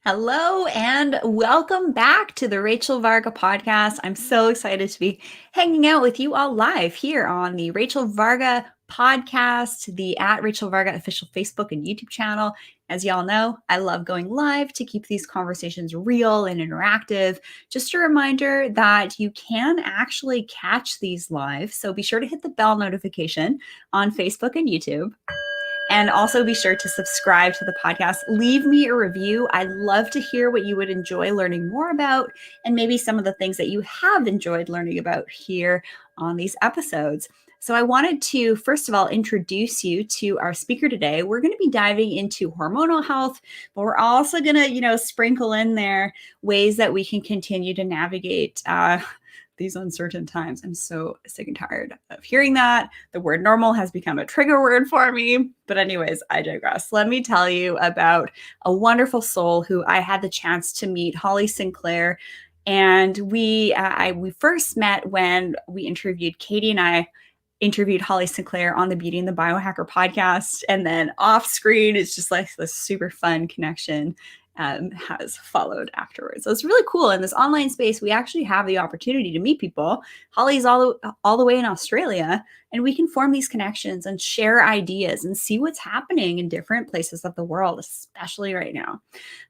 Hello and welcome back to the Rachel Varga podcast. I'm so excited to be hanging out with you all live here on the Rachel Varga podcast, the at Rachel Varga official Facebook and YouTube channel. As y'all know, I love going live to keep these conversations real and interactive. Just a reminder that you can actually catch these live, so be sure to hit the bell notification on Facebook and YouTube. And also be sure to subscribe to the podcast. Leave me a review. I'd love to hear what you would enjoy learning more about and maybe some of the things that you have enjoyed learning about here on these episodes. So I wanted to, first of all, introduce you to our speaker today. We're going to be diving into hormonal health, but we're also going to, sprinkle in there ways that we can continue to navigate these uncertain times. I'm so sick and tired of hearing that. The word normal has become a trigger word for me. But anyways, I digress. Let me tell you about a wonderful soul who I had the chance to meet, Holly Sinclair. And we first met when we interviewed, Katie and I interviewed Holly Sinclair on the Beauty and the Biohacker podcast. And then off screen, it's just like this super fun connection has followed afterwards. So it's really cool. In this online space, we actually have the opportunity to meet people. Holly's all the way in Australia, and we can form these connections and share ideas and see what's happening in different places of the world, especially right now.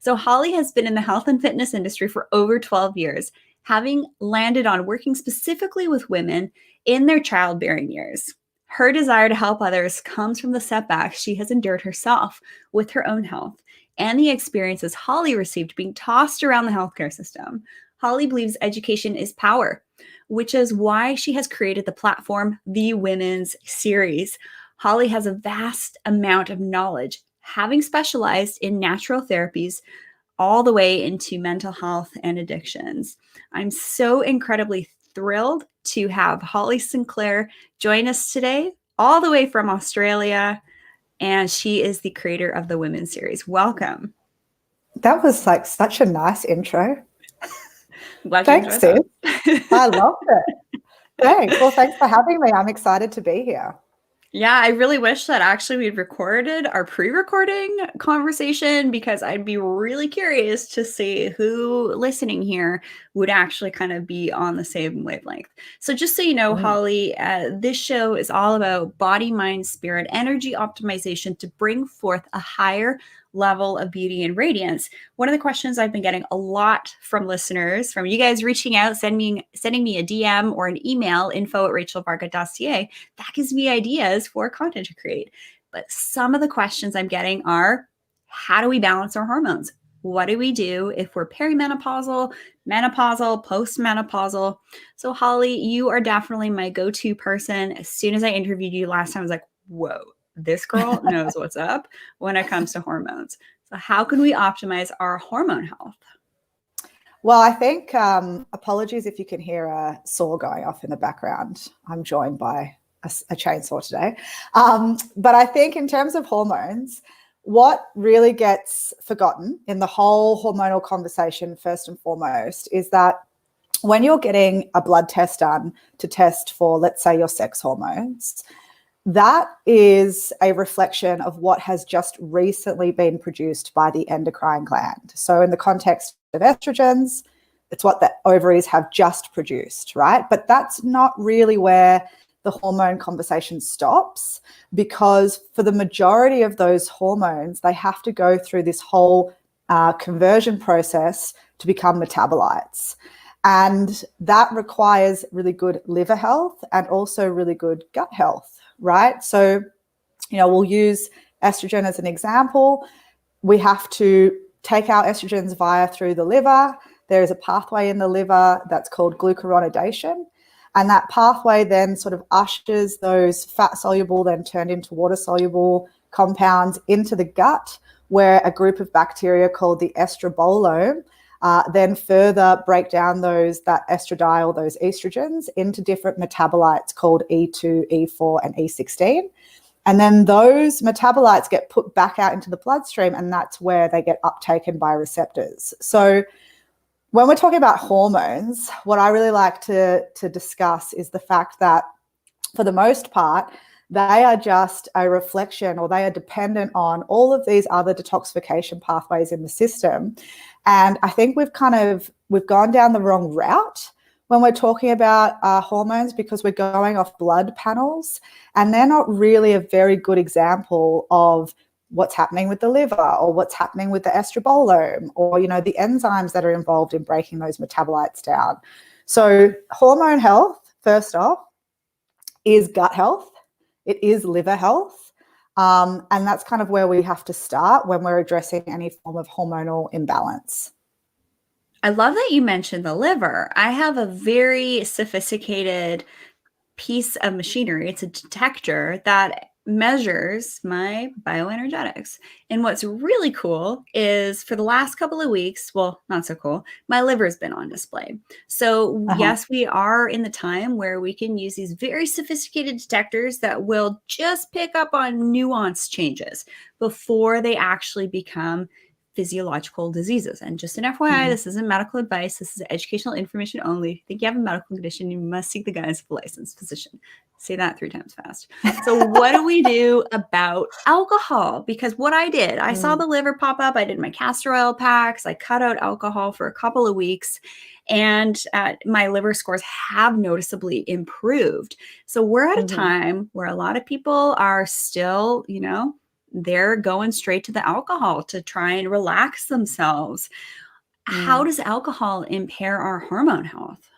So Holly has been in the health and fitness industry for over 12 years, having landed on working specifically with women in their childbearing years. Her desire to help others comes from the setbacks she has endured herself with her own health and the experiences Holly received being tossed around the healthcare system. Holly believes education is power, which is why she has created the platform, The Women's Series. Holly has a vast amount of knowledge, having specialized in natural therapies all the way into mental health and addictions. I'm so incredibly thrilled to have Holly Sinclair join us today, all the way from Australia. And she is the creator of the Women's Series. Welcome. That was like such a nice intro. Thanks, sis. I loved it. Thanks. Well, thanks for having me. I'm excited to be here. Yeah, I really wish that actually we'd recorded our pre-recording conversation, because I'd be really curious to see who listening here would actually kind of be on the same wavelength. So just so you know, Holly, this show is all about body, mind, spirit, energy optimization to bring forth a higher level of beauty and radiance. One of the questions I've been getting a lot from listeners, from you guys reaching out, sending me a DM or an email, info@rachelvarga.ca, that gives me ideas for content to create. But some of the questions I'm getting are, how do we balance our hormones? What do we do if we're perimenopausal, menopausal, postmenopausal? So Holly, you are definitely my go-to person. As soon as I interviewed you last time, I was like, whoa, this girl knows what's up when it comes to hormones. So how can we optimize our hormone health? Well, I think, apologies if you can hear a saw going off in the background. I'm joined by a chainsaw today. But I think in terms of hormones, what really gets forgotten in the whole hormonal conversation, first and foremost, is that when you're getting a blood test done to test for, let's say, your sex hormones, that is a reflection of what has just recently been produced by the endocrine gland. So in the context of estrogens, it's what the ovaries have just produced, right? But that's not really where the hormone conversation stops, because for the majority of those hormones, they have to go through this whole conversion process to become metabolites. And that requires really good liver health and also really good gut health, right? So, we'll use estrogen as an example. We have to take our estrogens through the liver. There is a pathway in the liver that's called glucuronidation. And that pathway then sort of ushers those fat-soluble, then turned into water-soluble compounds into the gut, where a group of bacteria called the estrobolome then further break down that estradiol, those estrogens, into different metabolites called E2, E4, and E16. And then those metabolites get put back out into the bloodstream, and that's where they get uptaken by receptors. So when we're talking about hormones, what I really like to discuss is the fact that, for the most part, They are just a reflection, or they are dependent on all of these other detoxification pathways in the system. And I think we've gone down the wrong route when we're talking about hormones, because we're going off blood panels, and they're not really a very good example of what's happening with the liver, or what's happening with the estrobolome, or, you know, the enzymes that are involved in breaking those metabolites down. So hormone health, first off, is gut health. It is liver health. And that's kind of where we have to start when we're addressing any form of hormonal imbalance. I love that you mentioned the liver. I have a very sophisticated piece of machinery. It's a detector that measures my bioenergetics. And what's really cool is for the last couple of weeks, well, not so cool, my liver's been on display. So yes, we are in the time where we can use these very sophisticated detectors that will just pick up on nuanced changes before they actually become physiological diseases. And just an FYI, this isn't medical advice. This is educational information only. If you think you have a medical condition, you must seek the guidance of a licensed physician. Say that 3 times fast. So what do we do about alcohol? Because what I did, I saw the liver pop up. I did my castor oil packs. I cut out alcohol for a couple of weeks, and my liver scores have noticeably improved. So we're at a time where a lot of people are still, you know, they're going straight to the alcohol to try and relax themselves. How does alcohol impair our hormone health?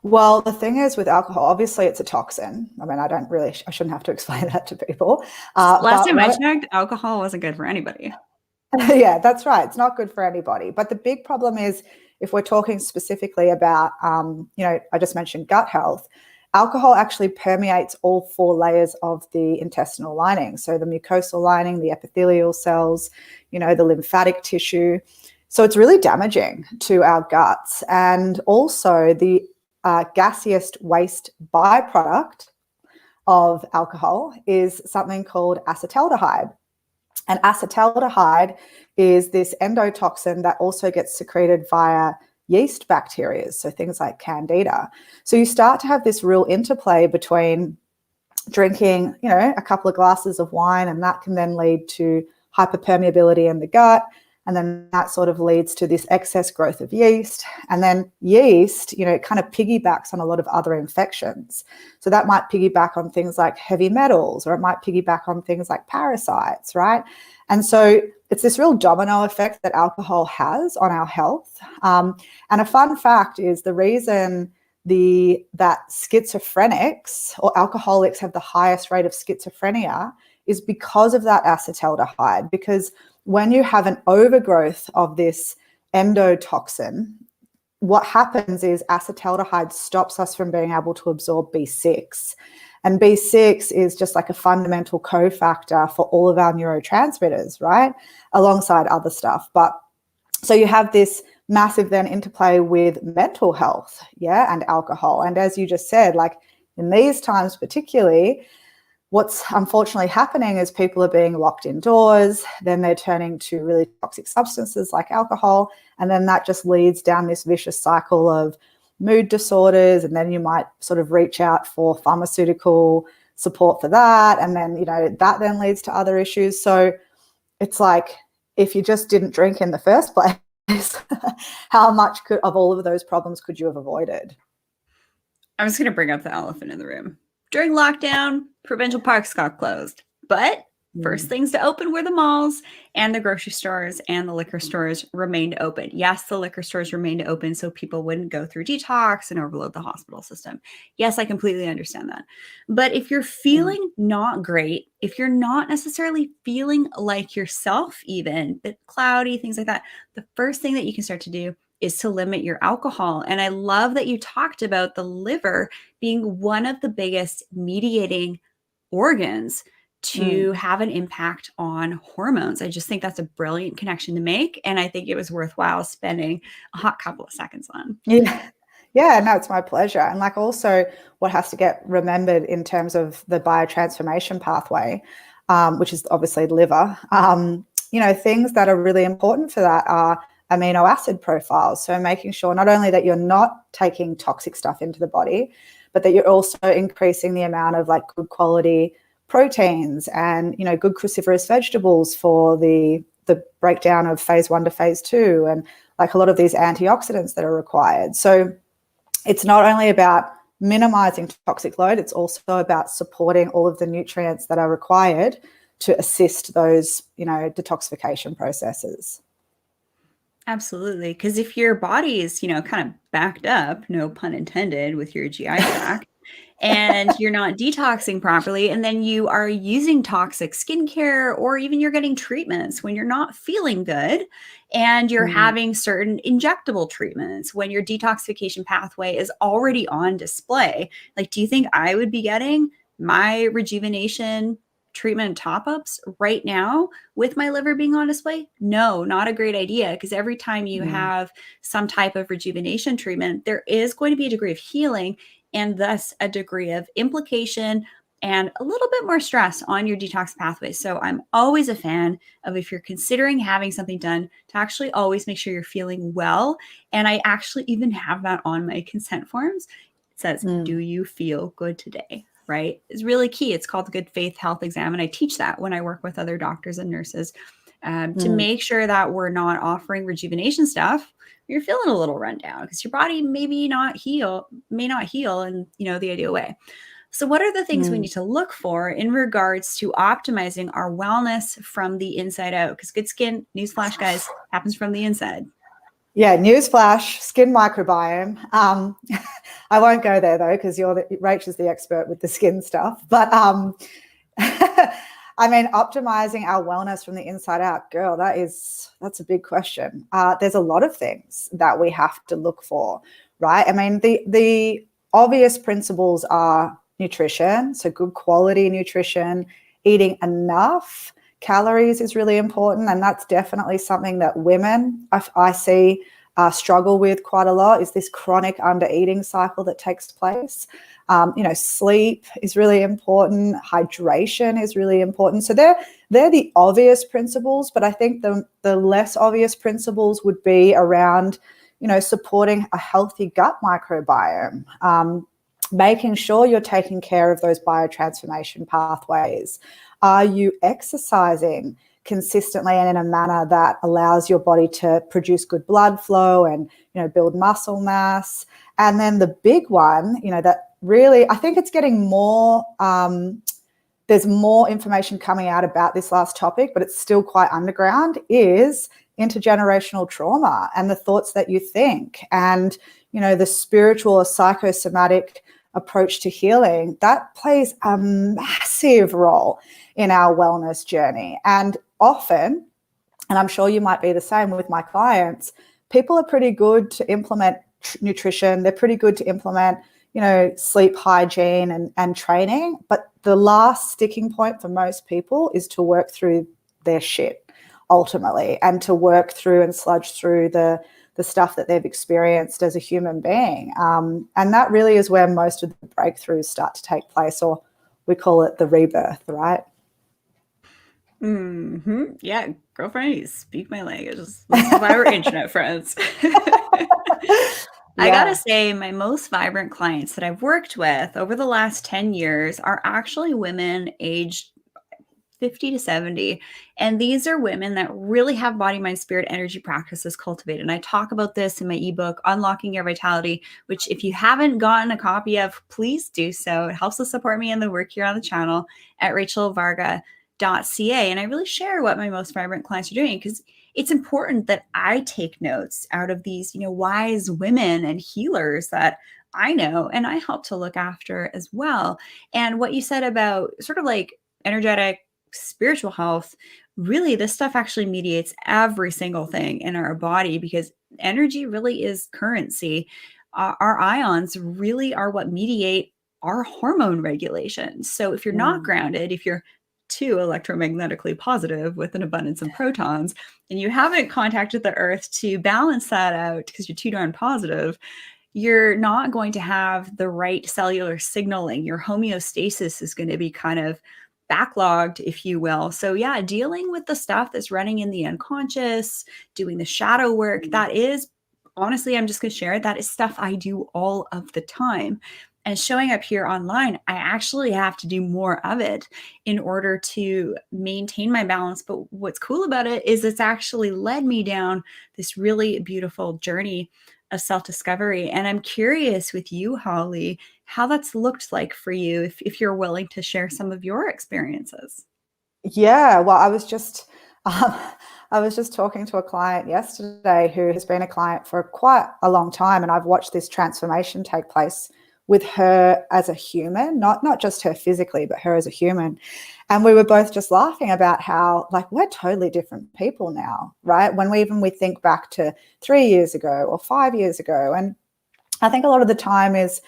Well, the thing is with alcohol, obviously it's a toxin. I mean, I shouldn't have to explain that to people. Last time I checked, alcohol wasn't good for anybody. Yeah, that's right. It's not good for anybody. But the big problem is, if we're talking specifically about, you know, I just mentioned gut health, alcohol actually permeates all 4 layers of the intestinal lining. So the mucosal lining, the epithelial cells, you know, the lymphatic tissue. So it's really damaging to our guts. And also the gaseous waste byproduct of alcohol is something called acetaldehyde. And acetaldehyde is this endotoxin that also gets secreted via yeast bacteria, so things like candida. So you start to have this real interplay between drinking, you know, a couple of glasses of wine, and that can then lead to hyperpermeability in the gut. And then that sort of leads to this excess growth of yeast. And then yeast, you know, it kind of piggybacks on a lot of other infections. So that might piggyback on things like heavy metals, or it might piggyback on things like parasites, right? And so it's this real domino effect that alcohol has on our health. And a fun fact is the reason that schizophrenics or alcoholics have the highest rate of schizophrenia is because of that acetaldehyde. Because when you have an overgrowth of this endotoxin, what happens is acetaldehyde stops us from being able to absorb B6. And B6 is just like a fundamental cofactor for all of our neurotransmitters, right? Alongside other stuff. But so you have this massive then interplay with mental health, yeah, and alcohol. And as you just said, like in these times particularly, what's unfortunately happening is people are being locked indoors, then they're turning to really toxic substances like alcohol, and then that just leads down this vicious cycle of mood disorders, and then you might sort of reach out for pharmaceutical support for that, and then, you know, that then leads to other issues. So it's like, if you just didn't drink in the first place, how much of all of those problems could you have avoided? I'm just going to bring up the elephant in the room. During lockdown, provincial parks got closed, but first things to open were the malls, and the grocery stores and the liquor stores remained open. Yes, the liquor stores remained open so people wouldn't go through detox and overload the hospital system. Yes, I completely understand that. But if you're feeling not great, if you're not necessarily feeling like yourself, even a bit cloudy, things like that, the first thing that you can start to do is to limit your alcohol. And I love that you talked about the liver being one of the biggest mediating organs to have an impact on hormones. I just think that's a brilliant connection to make. And I think it was worthwhile spending a hot couple of seconds on. Yeah. Yeah, no, it's my pleasure. And like also what has to get remembered in terms of the biotransformation pathway, which is obviously the liver, you know, things that are really important for that are amino acid profiles. So making sure not only that you're not taking toxic stuff into the body, but that you're also increasing the amount of like good quality proteins and, you know, good cruciferous vegetables for the breakdown of phase 1 to phase 2, and like a lot of these antioxidants that are required. So it's not only about minimizing toxic load, it's also about supporting all of the nutrients that are required to assist those, you know, detoxification processes. Absolutely. Because if your body is, you know, kind of backed up, no pun intended, with your GI tract, and you're not detoxing properly, and then you are using toxic skincare, or even you're getting treatments when you're not feeling good, and you're having certain injectable treatments when your detoxification pathway is already on display. Like, do you think I would be getting my rejuvenation treatment top-ups right now with my liver being on display? No, not a great idea, because every time you have some type of rejuvenation treatment, there is going to be a degree of healing and thus a degree of implication and a little bit more stress on your detox pathway. So I'm always a fan of, if you're considering having something done, to actually always make sure you're feeling well. And I actually even have that on my consent forms. It says, do you feel good today? Right? It's really key. It's called the Good Faith Health Exam. And I teach that when I work with other doctors and nurses, to make sure that we're not offering rejuvenation stuff. You're feeling a little rundown because your body may not heal in, you know, the ideal way. So what are the things we need to look for in regards to optimizing our wellness from the inside out? Because good skin, newsflash, guys, happens from the inside. Yeah, newsflash, skin microbiome. I won't go there though, because Rachel's the expert with the skin stuff. But I mean, optimizing our wellness from the inside out, girl, that's a big question. There's a lot of things that we have to look for, right? I mean, the obvious principles are nutrition, so good quality nutrition, eating enough calories is really important, and that's definitely something that women I see struggle with quite a lot, is this chronic under-eating cycle that takes place. You know, sleep is really important. Hydration is really important. So they're the obvious principles, but I think the less obvious principles would be around, you know, supporting a healthy gut microbiome, making sure you're taking care of those biotransformation pathways. Are you exercising consistently and in a manner that allows your body to produce good blood flow and, you know, build muscle mass? And then the big one, you know, that really, I think it's getting more, there's more information coming out about this last topic, but it's still quite underground, is intergenerational trauma and the thoughts that you think, and, you know, the spiritual or psychosomatic approach to healing. That plays a massive role in our wellness journey. And often, and I'm sure you might be the same with my clients, people are pretty good to implement nutrition. They're pretty good to implement, you know, sleep hygiene and training. But the last sticking point for most people is to work through their shit ultimately, and to work through and sludge through the stuff that they've experienced as a human being. And that really is where most of the breakthroughs start to take place, or we call it the rebirth, right? Yeah, girlfriend, you speak my language. This is why we're internet friends. I gotta say, my most vibrant clients that I've worked with over the last 10 years are actually women aged 50 to 70. And these are women that really have body, mind, spirit, energy practices cultivated. And I talk about this in my ebook, Unlocking Your Vitality, which if you haven't gotten a copy of, please do so. It helps to support me in the work here on the channel at rachelvarga.ca. And I really share what my most vibrant clients are doing, because it's important that I take notes out of these, you know, wise women and healers that I know and I help to look after as well. And what you said about sort of like energetic, spiritual health, really this stuff actually mediates every single thing in our body, because energy really is currency. Our ions really are what mediate our hormone regulation. So if you're not grounded, if you're too electromagnetically positive with an abundance of protons, and you haven't contacted the earth to balance that out because you're too darn positive, you're not going to have the right cellular signaling. Your homeostasis is going to be kind of backlogged, if you will. So yeah, dealing with the stuff that's running in the unconscious, doing the shadow work, that is, honestly, I'm just going to share, that is stuff I do all of the time. and showing up here online, I actually have to do more of it in order to maintain my balance. But what's cool about it is it's actually led me down this really beautiful journey of self-discovery. And I'm curious with you, Holly, how that's looked like for you, if you're willing to share some of your experiences. Yeah, well, um, I was just talking to a client yesterday who has been a client for quite a long time, and I've watched this transformation take place with her as a human, not just her physically, but her as a human. And we were both just laughing about how, like, we're totally different people now, right? When we think back to 3 years ago or 5 years ago, and I think a lot of the time is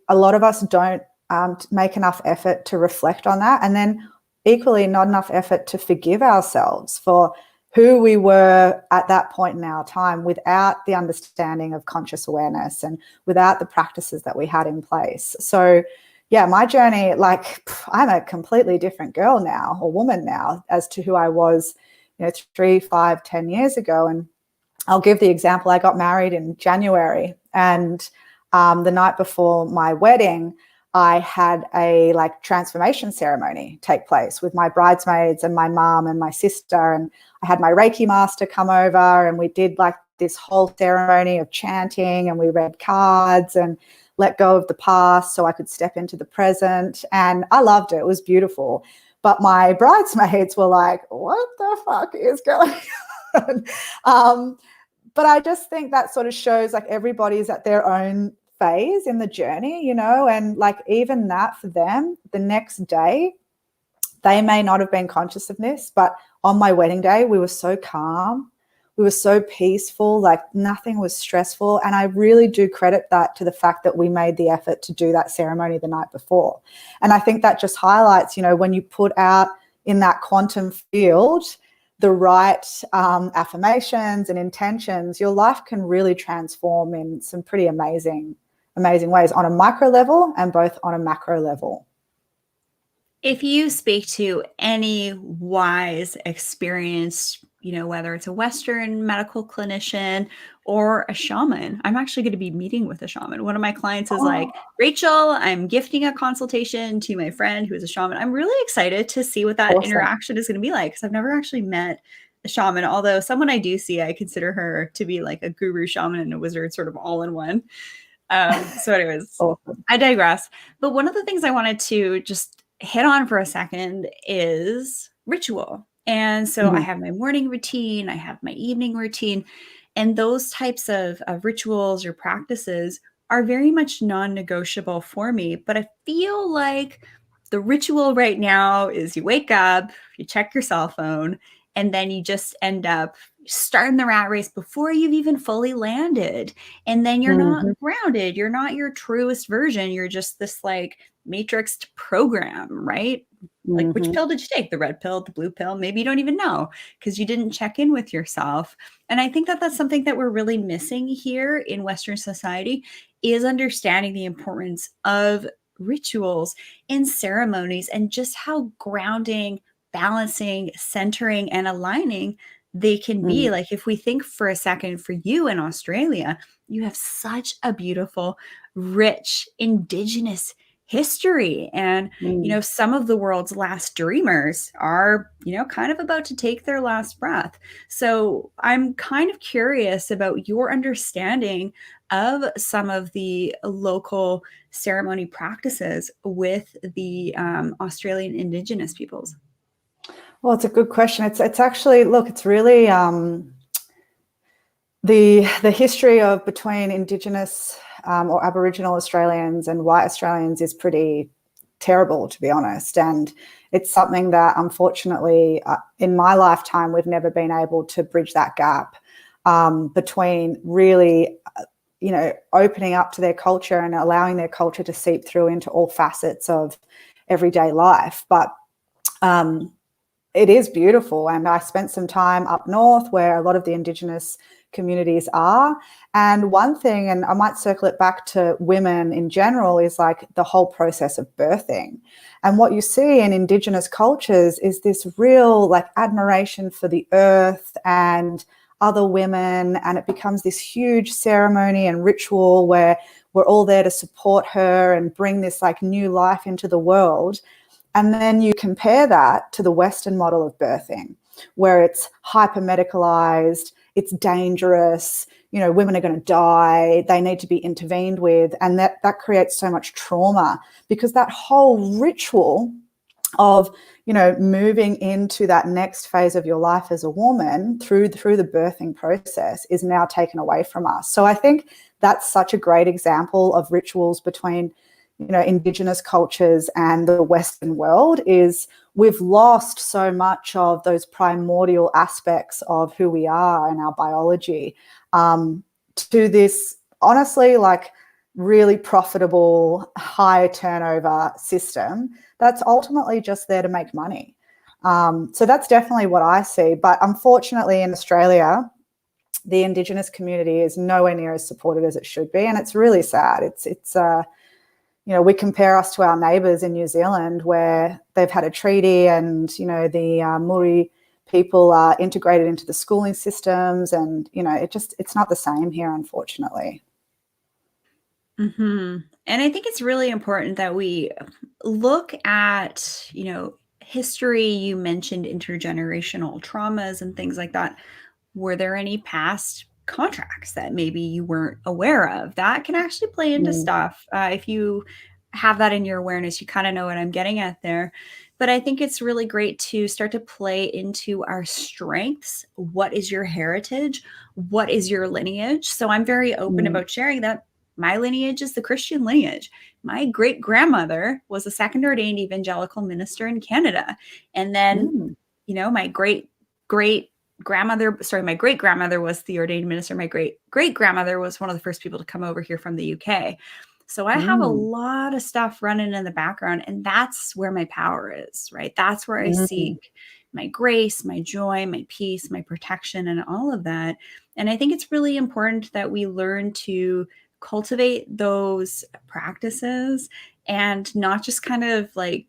a lot of us don't make enough effort to reflect on that, and then equally not enough effort to forgive ourselves for who we were at that point in our time without the understanding of conscious awareness and without the practices that we had in place. So yeah, my journey, like, I'm a completely different girl now, or woman now, as to who I was, 3, 5, 10 years ago. And I'll give the example. I got married in January, and the night before my wedding, I had a transformation ceremony take place with my bridesmaids and my mom and my sister. And I had my Reiki master come over, and we did this whole ceremony of chanting, and we read cards and let go of the past so I could step into the present. And I loved it. It was beautiful. But my bridesmaids were like, what the fuck is going on? But I just think that sort of shows everybody's at their own phase in the journey, and even that for them, the next day, they may not have been conscious of this, but on my wedding day, we were so calm. We were so peaceful, nothing was stressful. And I really do credit that to the fact that we made the effort to do that ceremony the night before. And I think that just highlights, when you put out in that quantum field the right affirmations and intentions, your life can really transform in some pretty amazing ways on a micro level and both on a macro level. If you speak to any wise, experienced, whether it's a Western medical clinician or a shaman, I'm actually going to be meeting with a shaman. One of my clients is like, Rachel, I'm gifting a consultation to my friend who is a shaman. I'm really excited to see what that interaction is going to be like, because I've never actually met a shaman, although someone I do see, I consider her to be like a guru, shaman, and a wizard sort of all in one. So anyways, awesome. I digress. But one of the things I wanted to just hit on for a second is ritual. And so I have my morning routine, I have my evening routine, and those types of rituals or practices are very much non-negotiable for me. But I feel like the ritual right now is you wake up, you check your cell phone, and then you just end up starting the rat race before you've even fully landed. And then you're not grounded. You're not your truest version. You're just this matrixed program, right? Like, which pill did you take? The red pill, the blue pill? Maybe you don't even know because you didn't check in with yourself. And I think that that's something that we're really missing here in Western society, is understanding the importance of rituals and ceremonies and just how grounding, balancing, centering, and aligning they can be. Like, if we think for a second, for you in Australia, you have such a beautiful, rich, Indigenous history. And, some of the world's last dreamers are, kind of about to take their last breath. So I'm kind of curious about your understanding of some of the local ceremony practices with the Australian Indigenous peoples. Well, it's a good question. It's actually, look, it's really the history of between Indigenous or Aboriginal Australians and white Australians is pretty terrible, to be honest. And it's something that, unfortunately, in my lifetime, we've never been able to bridge that gap between really, opening up to their culture and allowing their culture to seep through into all facets of everyday life. But it is beautiful. And I spent some time up north where a lot of the Indigenous communities are. And one thing, and I might circle it back to women in general, is the whole process of birthing. And what you see in Indigenous cultures is this real admiration for the earth and other women. And it becomes this huge ceremony and ritual where we're all there to support her and bring this like new life into the world. And then you compare that to the Western model of birthing, where it's hyper medicalized, it's dangerous, you know, women are going to die, they need to be intervened with. And that creates so much trauma, because that whole ritual of, you know, moving into that next phase of your life as a woman through the birthing process is now taken away from us. So I think that's such a great example of rituals between, you know, Indigenous cultures and the Western world. Is we've lost so much of those primordial aspects of who we are and our biology, to this, honestly, like really profitable, high turnover system that's ultimately just there to make money. So that's definitely what I see. But unfortunately, in Australia, the Indigenous community is nowhere near as supported as it should be, and it's really sad. It's you know, we compare us to our neighbours in New Zealand, where they've had a treaty, and, you know, the Muri people are integrated into the schooling systems, and, you know, it's not the same here, unfortunately. Mm-hmm. And I think it's really important that we look at, you know, history. You mentioned intergenerational traumas and things like that. Were there any past contracts that maybe you weren't aware of? That can actually play into stuff. If you have that in your awareness, you kind of know what I'm getting at there. But I think it's really great to start to play into our strengths. What is your heritage? What is your lineage? So I'm very open about sharing that. My lineage is the Christian lineage. My great grandmother was a second ordained evangelical minister in Canada. And then, you know, my great grandmother was the ordained minister. My great grandmother was one of the first people to come over here from the UK. So I have a lot of stuff running in the background, and that's where my power is, right? That's where I seek my grace, my joy, my peace, my protection, and all of that. And I think it's really important that we learn to cultivate those practices and not just kind of like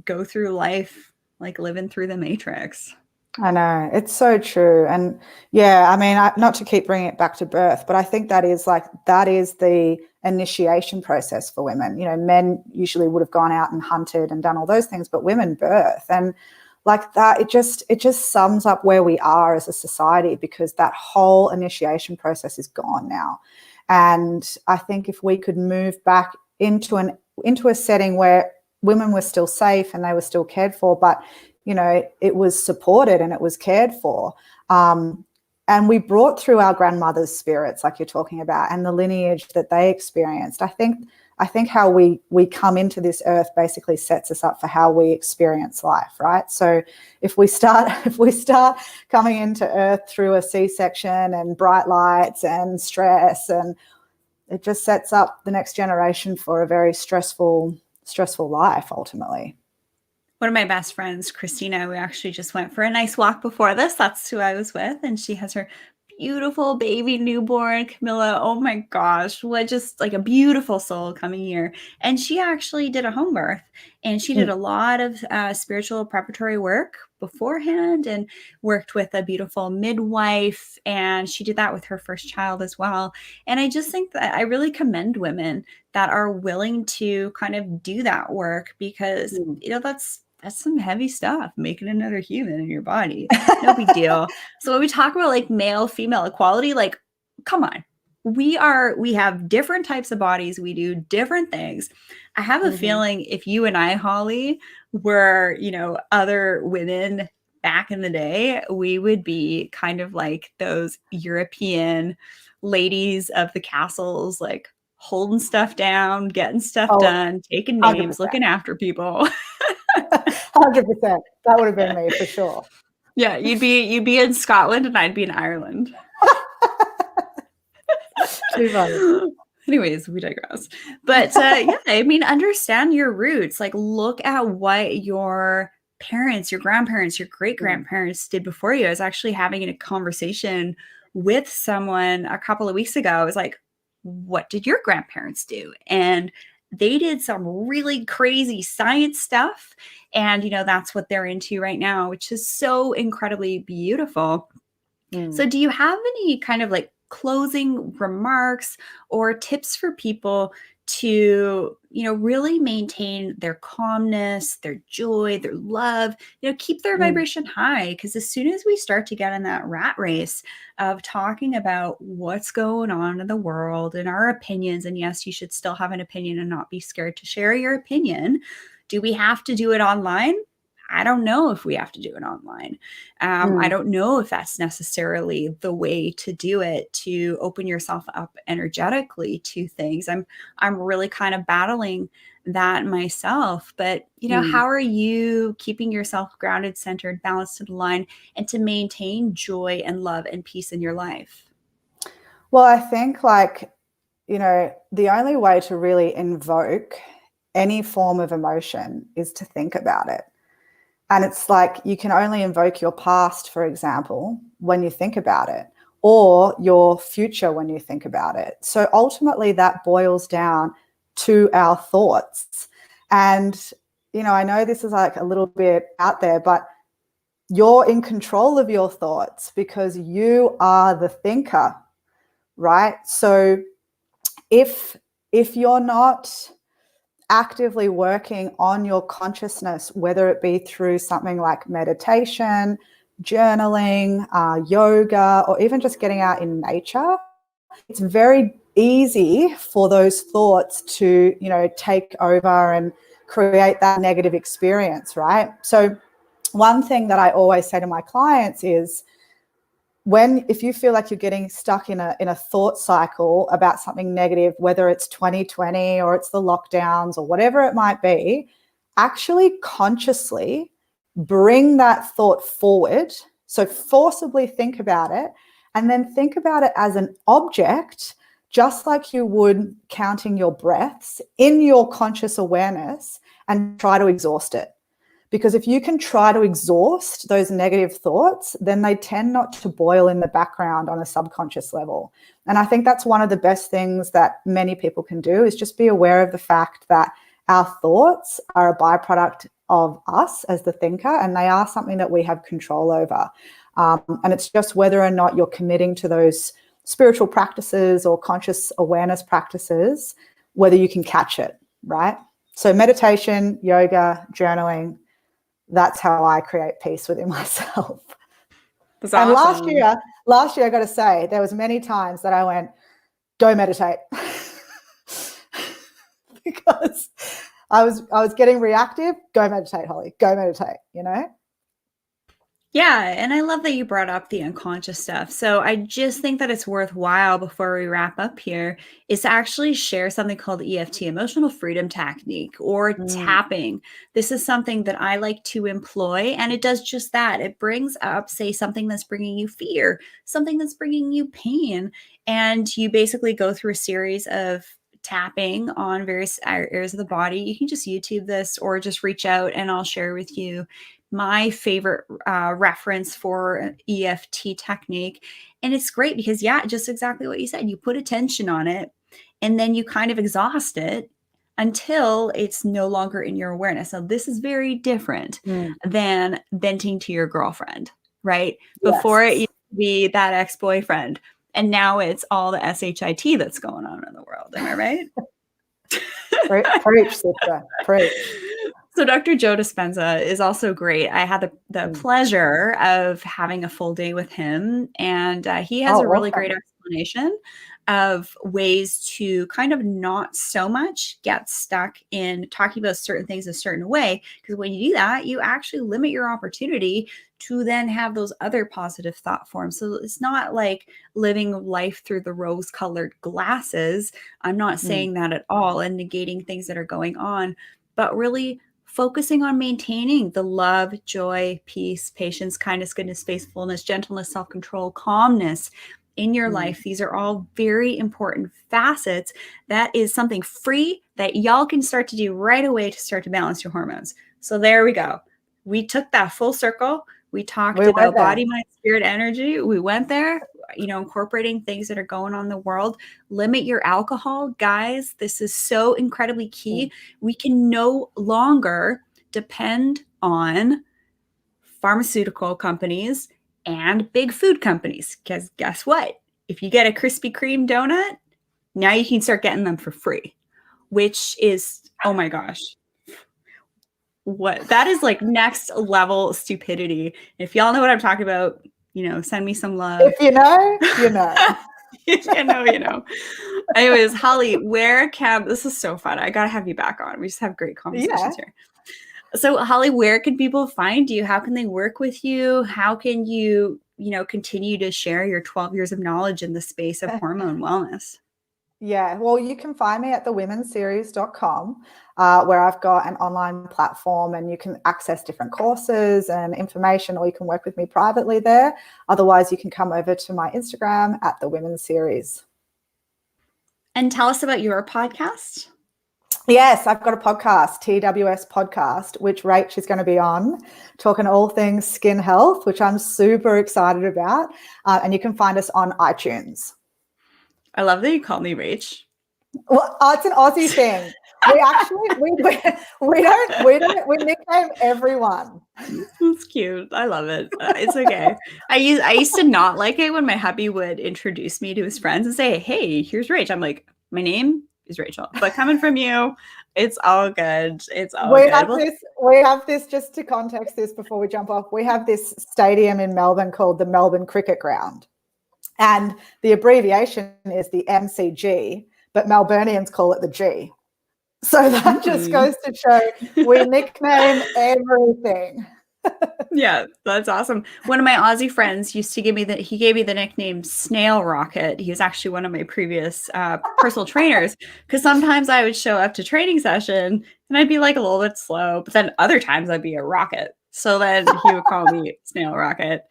go through life like living through the matrix. I know, it's so true. And yeah, I mean, not to keep bringing it back to birth, but I think that is the initiation process for women. You know, men usually would have gone out and hunted and done all those things, but women birth. And like that, it just sums up where we are as a society, because that whole initiation process is gone now. And I think if we could move back into a setting where women were still safe and they were still cared for, but, you know, it was supported and it was cared for. And we brought through our grandmother's spirits, like you're talking about, and the lineage that they experienced. I think how we come into this earth basically sets us up for how we experience life, right? So if we start coming into earth through a C-section and bright lights and stress, and it just sets up the next generation for a very stressful life ultimately. One of my best friends, Christina, we actually just went for a nice walk before this. That's who I was with. And she has her beautiful baby newborn, Camilla. Oh my gosh, what just like a beautiful soul coming here. And she actually did a home birth, and she did a lot of spiritual preparatory work beforehand and worked with a beautiful midwife. And she did that with her first child as well. And I just think that I really commend women that are willing to kind of do that work, because, you know, that's some heavy stuff, making another human in your body. No big deal. So when we talk about like male female equality, like, come on, we have different types of bodies, we do different things. I have a feeling if you and I, Holly, were, you know, other women back in the day, we would be kind of like those European ladies of the castles, like holding stuff down, getting stuff done, taking names, 100%. looking after people. 100%. That would have been me for sure. Yeah, you'd be in Scotland and I'd be in Ireland. Too funny. Anyways, we digress. But yeah, I mean, understand your roots. Like, look at what your parents, your grandparents, your great grandparents did before you. I was actually having a conversation with someone a couple of weeks ago. I was like, what did your grandparents do? And they did some really crazy science stuff. And, you know, that's what they're into right now, which is so incredibly beautiful. So do you have any kind of like closing remarks or tips for people to, really maintain their calmness, their joy, their love, keep their vibration high. Because as soon as we start to get in that rat race of talking about what's going on in the world and our opinions, and yes, you should still have an opinion and not be scared to share your opinion. Do we have to do it online? I don't know if we have to do it online. I don't know if that's necessarily the way to do it, to open yourself up energetically to things. I'm really kind of battling that myself. But, how are you keeping yourself grounded, centered, balanced, and aligned, and to maintain joy and love and peace in your life? Well, I think the only way to really invoke any form of emotion is to think about it. And it's like you can only invoke your past, for example, when you think about it, or your future when you think about it. So ultimately that boils down to our thoughts. And, I know this is like a little bit out there, but you're in control of your thoughts because you are the thinker, right? So if you're not actively working on your consciousness, whether it be through something like meditation, journaling, yoga, or even just getting out in nature, it's very easy for those thoughts to, take over and create that negative experience, right? So one thing that I always say to my clients is, if you feel like you're getting stuck in a thought cycle about something negative, whether it's 2020 or it's the lockdowns or whatever it might be, actually consciously bring that thought forward. So forcibly think about it, and then think about it as an object, just like you would counting your breaths in your conscious awareness, and try to exhaust it. Because if you can try to exhaust those negative thoughts, then they tend not to boil in the background on a subconscious level. And I think that's one of the best things that many people can do, is just be aware of the fact that our thoughts are a byproduct of us as the thinker, and they are something that we have control over. And it's just whether or not you're committing to those spiritual practices or conscious awareness practices, whether you can catch it, right? So meditation, yoga, journaling, that's how I create peace within myself. That's and awesome. last year, I got to say, there was many times that I went, go meditate. Because I was getting reactive. Go meditate, Holly, go meditate, Yeah, and I love that you brought up the unconscious stuff. So I just think that it's worthwhile, before we wrap up here, is to actually share something called EFT, emotional freedom technique, or tapping. This is something that I like to employ, and it does just that. It brings up, say, something that's bringing you fear, something that's bringing you pain, and you basically go through a series of tapping on various areas of the body. You can just YouTube this or just reach out and I'll share with you my favorite reference for EFT technique. And it's great because, yeah, just exactly what you said. You put attention on it and then you kind of exhaust it until it's no longer in your awareness. So this is very different than venting to your girlfriend, right? Yes. Before it used to be that ex-boyfriend. And now it's all the SHIT that's going on in the world. Am I right? Preach, sister. Preach. So Dr. Joe Dispenza is also great. I had the pleasure of having a full day with him, and he has a really great explanation of ways to kind of not so much get stuck in talking about certain things a certain way. Because when you do that, you actually limit your opportunity to then have those other positive thought forms. So it's not like living life through the rose-colored glasses. I'm not saying that at all, and negating things that are going on, but really focusing on maintaining the love, joy, peace, patience, kindness, goodness, faithfulness, gentleness, self-control, calmness in your life. These are all very important facets. That is something free that y'all can start to do right away to start to balance your hormones. So there we go. We took that full circle. We talked about body, mind, spirit, energy. We went there, incorporating things that are going on in the world. Limit your alcohol, guys. This is so incredibly key. We can no longer depend on pharmaceutical companies and big food companies, because guess what? if you get a Krispy Kreme donut, now you can start getting them for free, which is, oh my gosh, what that is like next level stupidity. If y'all know what I'm talking about, send me some love. If you know, you know. If you know, you know. Anyways, Holly, this is so fun. I gotta have you back on. We just have great conversations here. So Holly, where can people find you? How can they work with you? How can you, continue to share your 12 years of knowledge in the space of hormone wellness? Yeah, well, you can find me at thewomenseries.com, where I've got an online platform and you can access different courses and information, or you can work with me privately there. Otherwise, you can come over to my Instagram at The Women's Series. And tell us about your podcast. Yes, I've got a podcast, TWS Podcast, which Rach is going to be on, talking all things skin health, which I'm super excited about. And you can find us on iTunes. I love that you call me Rach. Well, it's an Aussie thing. We nickname everyone. It's cute. I love it. It's okay. I used to not like it when my hubby would introduce me to his friends and say, "Hey, here's Rach." I'm like, "My name is Rachel," but coming from you, it's all good. It's all good. We have this, just to context this before we jump off. We have this stadium in Melbourne called the Melbourne Cricket Ground, and the abbreviation is the MCG, but Melburnians call it the G. So that just goes to show we nickname everything. Yeah, that's awesome. One of my Aussie friends used to give me the nickname Snail Rocket. He was actually one of my previous personal trainers, because sometimes I would show up to training session and I'd be like a little bit slow, but then other times I'd be a rocket. So then he would call me Snail Rocket.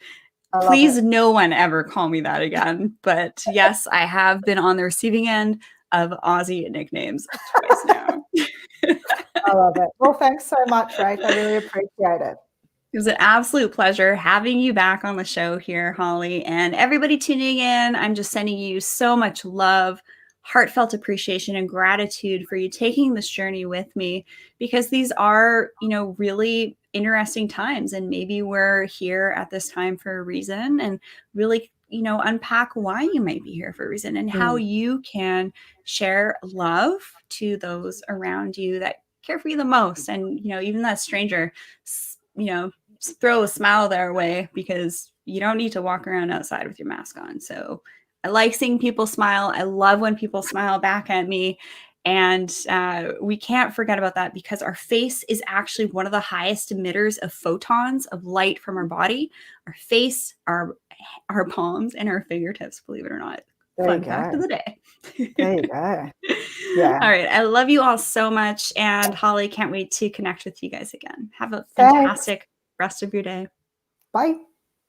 Please, no one ever call me that again. But yes, I have been on the receiving end of Aussie nicknames twice now. I love it. Well, thanks so much, Rach. I really appreciate it. It was an absolute pleasure having you back on the show here, Holly. And everybody tuning in, I'm just sending you so much love, heartfelt appreciation, and gratitude for you taking this journey with me, because these are, really interesting times. And maybe we're here at this time for a reason, and really, unpack why you might be here for a reason, and how you can share love to those around you that care for you the most. And, even that stranger, throw a smile their way, because you don't need to walk around outside with your mask on. So I like seeing people smile. I love when people smile back at me. And we can't forget about that, because our face is actually one of the highest emitters of photons of light from our body. Our face, our palms, and our fingertips, believe it or not. Fun fact of the day. There you go. Yeah. All right. I love you all so much. And Holly, can't wait to connect with you guys again. Have a fantastic rest of your day. Bye.